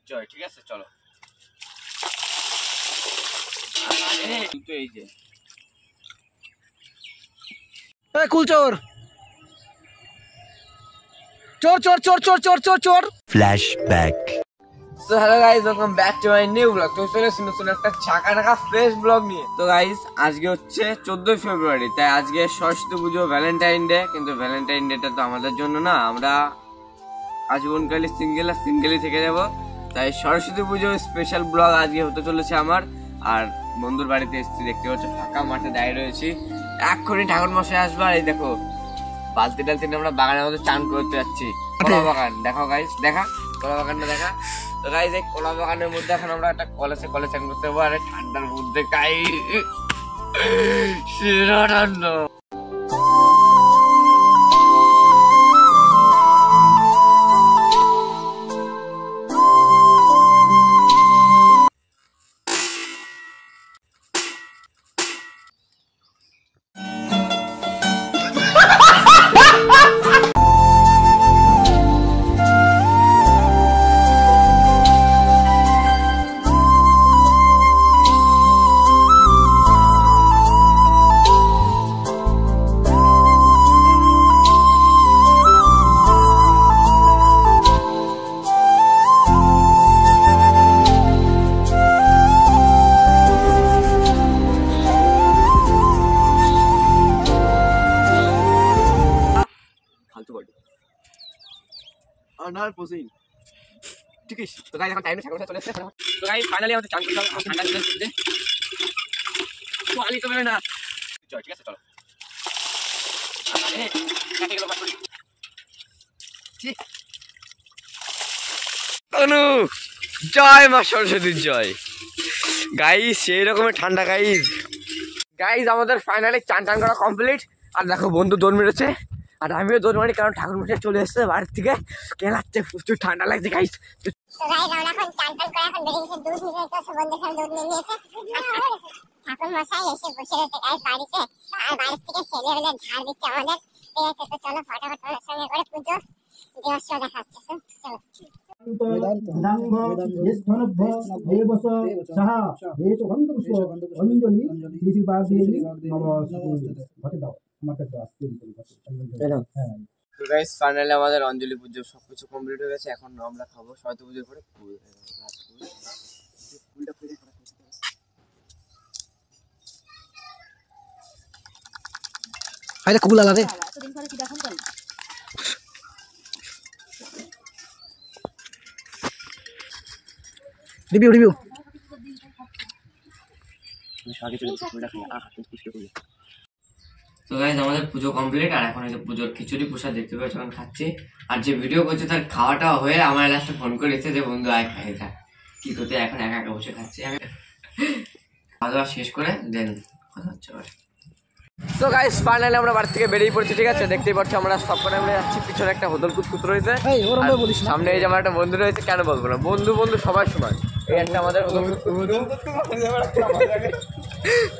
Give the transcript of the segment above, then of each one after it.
জয়, ঠিক আছে চলো। এই যে কুলচোর চোর চোর চোর চোর চোর চোর চোর ফ্ল্যাশব্যাক। তো hello guys, welcome back to my new blog. তো চলে এসেছি নতুন একটা ছাকা ঢাকা ফ্রেশ ব্লগ নিয়ে। তো গাইস আজকে হচ্ছে 14 ফেব্রুয়ারি, তাই আজকে সরস্বতী পুজো, ভ্যালেন্টাইন ডে। কিন্তু ভ্যালেন্টাইন ডেটা তো আমাদের জন্য না, আমরা আজীবনকালী সিঙ্গেল আর সিঙ্গেলই থেকে যাব। তাই সরস্বতী পুজো স্পেশাল ব্লগ আজকে হতে চলেছে আমার। আর বন্ধুর বাড়িতে এসেছি, দেখতে পাচ্ছ ফাঁকা মাঠে দাঁড়িয়ে রয়েছি। এক্ষুনি ঠাকুর মশাই আসবে। আর এই দেখো বালতি টালতি নিয়ে আমরা বাগানের মধ্যে চান করতে যাচ্ছি। কলা বাগান দেখাও গাইস, দেখা কলা বাগানটা দেখা। তো গাইস এই কলা বাগানের মধ্যে এখন আমরা একটা কলেজে চান করতে পারবো। আর ঠান্ডার মধ্যে সেরা ঠান্ডা। ঠিক আছে, তো গাইস এখন টাইমে ঠাকুর চলে এসেছে। তো গাইস ফাইনালি আমাদের চান করতে হবে, ঠান্ডা চলে এসেছে। তো আলি তো বেরোয় না। চল ঠিক আছে চলো। অনু জয় মা সরস্বতীর জয়। গাইস সেই রকমের ঠান্ডা গাইস। গাইস আমাদের ফাইনালি চান করা কমপ্লিট। আর দেখো বন্ধু দৌড় মেরেছে, আর আমিও দৌড় মারি, কারণ ঠাকুর মশাই চলে এসেছে বাড়ির থেকে। কেলাচ্ছে, প্রচুর ঠান্ডা লাগছে গাইস। ঠাকুর মশাই এসে বসে রয়েছে গাইস বাড়িতে, আর বাড়ি থেকে ছেলেবেলে ঝাড় দিচ্ছে আমাদের। ঠিক আছে, তো চলো ফটাফট ওনার সঙ্গে করে পুজো দেওয়ার দেখা হচ্ছে। চলো। ফাইনালি আমাদের অঞ্জলি পুজো সবকিছু কমপ্লিট হয়ে গেছে। এখন আমরা খাবো সরস্বতী পুজোর পরে ফুল। আরে কুল আলাদা রিভিউ রিভিউ। তো গাইস আমাদের পুজো কমপ্লিট। আর এখন এই যে পুজোর খিচুড়ি প্রসাদ দেখতে পাচ্ছ এখন খাচ্ছি। আর যে ভিডিও করছে তার খাওয়াটা হয়ে আমার লাস্টে ফোন করেছে যে বন্ধু আয় খাই যা। কি করতে এখন একা একা বসে খাচ্ছি আমি। খাওয়া দাওয়া শেষ করে দেন কথা হচ্ছে। তো গাইস ফাইনালি আমরা বাড়ি থেকে বেরিয়ে পড়ছি। ঠিক আছে, দেখতেই পাচ্ছ আমরা সব করে আমরা যাচ্ছি। পিছনে একটা হোদল কুতকুত রয়েছে, সামনে এই যে আমার একটা বন্ধু রয়েছে। কেন বলবো না, বন্ধু বন্ধু সবাই সমান। এই একটা আমাদের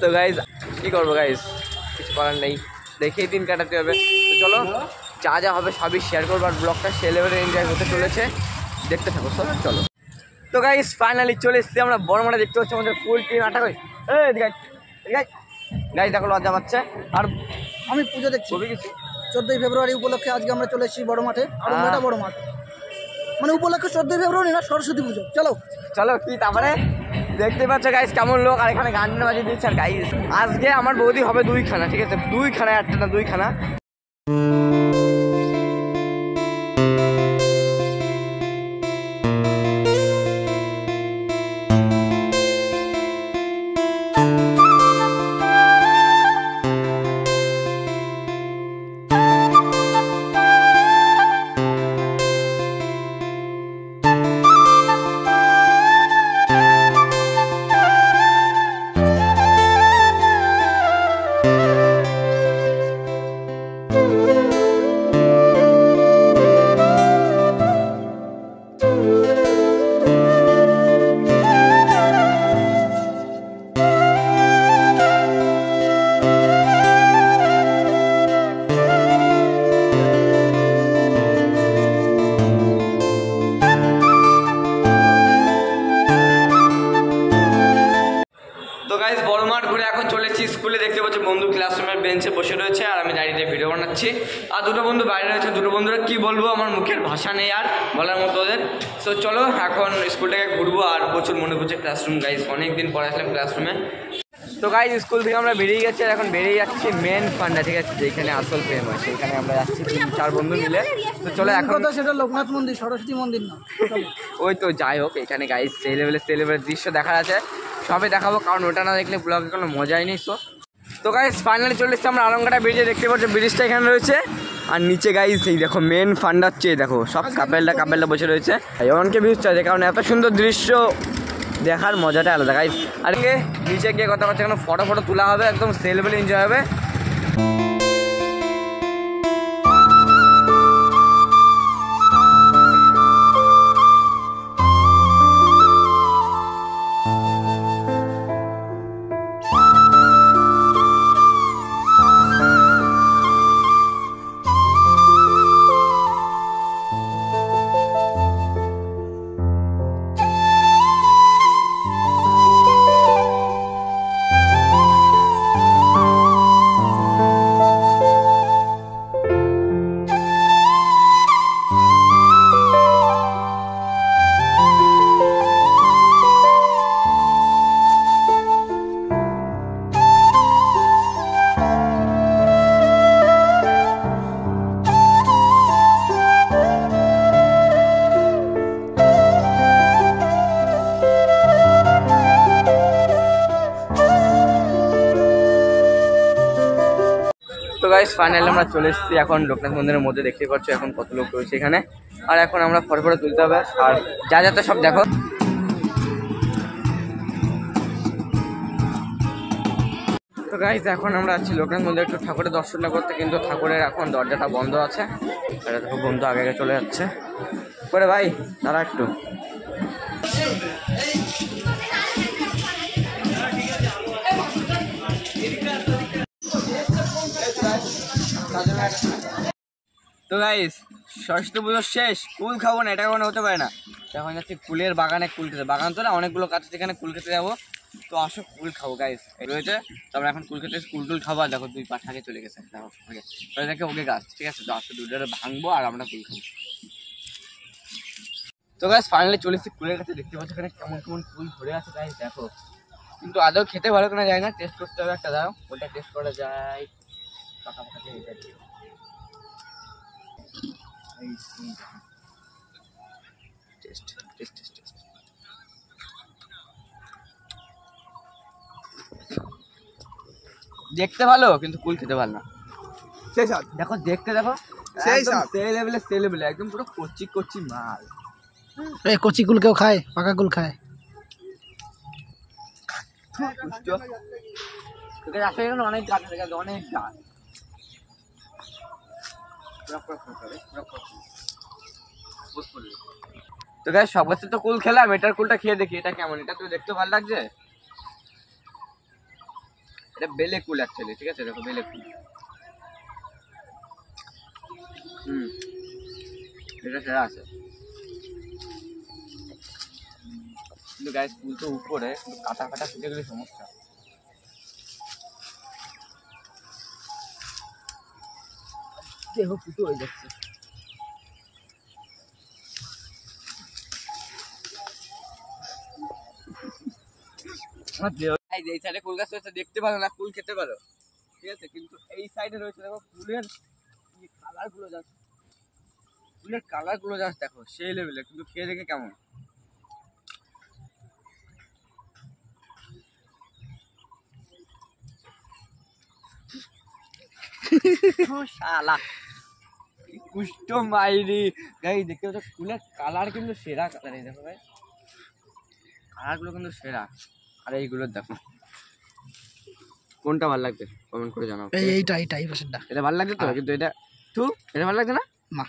তো গাইস কি করবো গাইস, কিছু করার নেই, দেখেই দিন কাটাতে হবে। তো চলো যা যা হবে সবই শেয়ার করবো। আর ব্লগটা সে লেভেলে এনজয় হতে চলেছে, দেখতে থাকো সব। চলো তো গাইস ফাইনালি চলে এসেছি আমরা বড়মাঠে। দেখতে পাচ্ছি আমাদের ফুল টিম আটা গাইস দেখো লজ্জা পাচ্ছে। আর আমি পুজো দেখছি ছবি কিছু 14 ফেব্রুয়ারি উপলক্ষে আজকে আমরা চলে এসেছি বড় মাঠে। আর এটা বড় মাঠ মানে উপলক্ষে 14 ফেব্রুয়ারি না, সরস্বতী পুজো। চলো চলো কি তারপরে দেখতে পাচ্ছ গাইস কেমন লোক। আর এখানে গান বাজিয়ে দিচ্ছে। আর গাইস আজকে আমার বৌদি হবে 2খানা, ঠিক আছে 2খানা, একটা না 2খানা। যাচ্ছি। আর দুটো বন্ধু বাইরে রয়েছে, দুটো বন্ধুরা কি বলবো, আমার মুখের ভাষা নেই আর বলার মতো ওদের। তো চলো এখন স্কুলটাকে ঘুরবো। আর প্রচুর মনে পড়ছে ক্লাসরুম গাইজ, অনেকদিন পরে আসলাম ক্লাসরুমে। তো গাইজ স্কুল থেকে আমরা বেরিয়ে গেছি, আর এখন বেরিয়ে যাচ্ছি মেন ফান্ডা, ঠিক আছে, যেখানে আসল প্রেম হয় সেখানে আমরা যাচ্ছি 3-4 বন্ধু মিলে। তো চলো এখন কথা সেটা লোকনাথ মন্দির, সরস্বতী মন্দির না। ওই তো যাই হোক, এখানে গাইজ সেই লেভেলের দৃশ্য দেখা আছে, সবে দেখাবো, কারণ ওটা না দেখলে ব্লগে কোনো মজাই নেই। তো গাইজ ফাইনালি চলে এসেছি আমরা আলমঘাটা ব্রিজে, দেখতে পাচ্ছ ব্রিজটা এখানে রয়েছে। আর নিচে গাইজ এই দেখো মেন ফান্ডা হচ্ছে, দেখো সব কাপেলটা বসে রয়েছে, এমনকি ভিউজ চাইছে, কারণ এত সুন্দর দৃশ্য দেখার মজাটা আলাদা গাইজ। আর নিচে গিয়ে কথা বলছে, এখানে ফটো তোলা হবে, একদম সেলফি এনজয় হবে। তো গাইস ফাইনালি আমরা চলে এসেছি এখন লোকনাথ মন্দিরের মধ্যে, দেখতে পাচ্ছ এখন কত লোক রয়েছে এখানে। আর এখন আমরা ফটো তুলতে হবে, আর যা যাতে সব দেখো। তো গাইস এখন আমরা আছি লোকনাথ মন্দিরে একটু ঠাকুরের দর্শন করতে, কিন্তু ঠাকুরের এখন দরজাটা বন্ধ আছে। এটা দেখো বন্ধু আগে চলে যাচ্ছে করে, ভাই তারা একটু। তো গাইস সরস্বতী পুজো শেষ, কুল খাবো না, এটা কোনো হতে পারে না। এখন যাচ্ছি কুলের বাগানে, কুল খেতে, বাগান তো না অনেকগুলো কাছে, সেখানে কুল খেতে যাবো। তো আসো কুল খাবো গাইস, এই রয়েছে। তো আমরা এখন কুল খেতে কুল খাবো। আর দেখো 2 পাঠাকে চলে গেছে, দেখো দেখে ওকে গাছ, ঠিক আছে। তো আসো দুটো ভাঙবো আর আমরা কুল খাবো। তো গাইস ফাইনালি চলে এসেছি কুলের কাছে, দেখতে পাচ্ছ এখানে কেমন কুল ধরে আছে গাইস, দেখো। কিন্তু আদৌ খেতে ভালো কিনা যায় না, টেস্ট করতে হবে একটা, দাও ওটা টেস্ট করা যায়। দেখতে ভালো কিন্তু কুল খেতে ভালো না, সেই সব দেখো, দেখতে দেখো সেই লেভেলে একদম পুরো কচি মাল। এই কচি কুল কেউ খায়, পাকা কুল খায়। অনেক গাছ আছে, অনেক গাছ। তো গাইস সব গাছে তো কুল খেলাম, এটার কুলটা খেয়ে দেখি এটা কেমন। এটা তো দেখতে ভালো লাগছে, এটা বেলে কুল অ্যাকচুয়ালি, ঠিক আছে। দেখো বেলে কুল, এটা সেরা আছে। কিন্তু গাইস কুল তো উপরে, কিন্তু কাটা ফুটে গেলে সমস্যা। দেখো ফুটো হয়ে যাচ্ছে। এই সাইডে কুল গাছ রয়েছে, দেখতে পারো না, কুল খেতে পারো, ঠিক আছে। কিন্তু এই সাইডে রয়েছে দেখো কুলের কালার গুলো জাস্ট দেখো সেই লেভেলে, কিন্তু খেয়ে দেখে কেমন। শালা কুষ্ট মাইরি গাই, দেখতে পাচ্ছ কুলের কালার কিন্তু সেরা কালার, এই দেখো ভাই কালার গুলো কিন্তু সেরা। আর এইগুলো দেখো কোনটা ভালো লাগছে কমেন্ট করে জানাও। এইটা এটা ভালো লাগছে তো, কিন্তু এটা ভালো লাগছে না।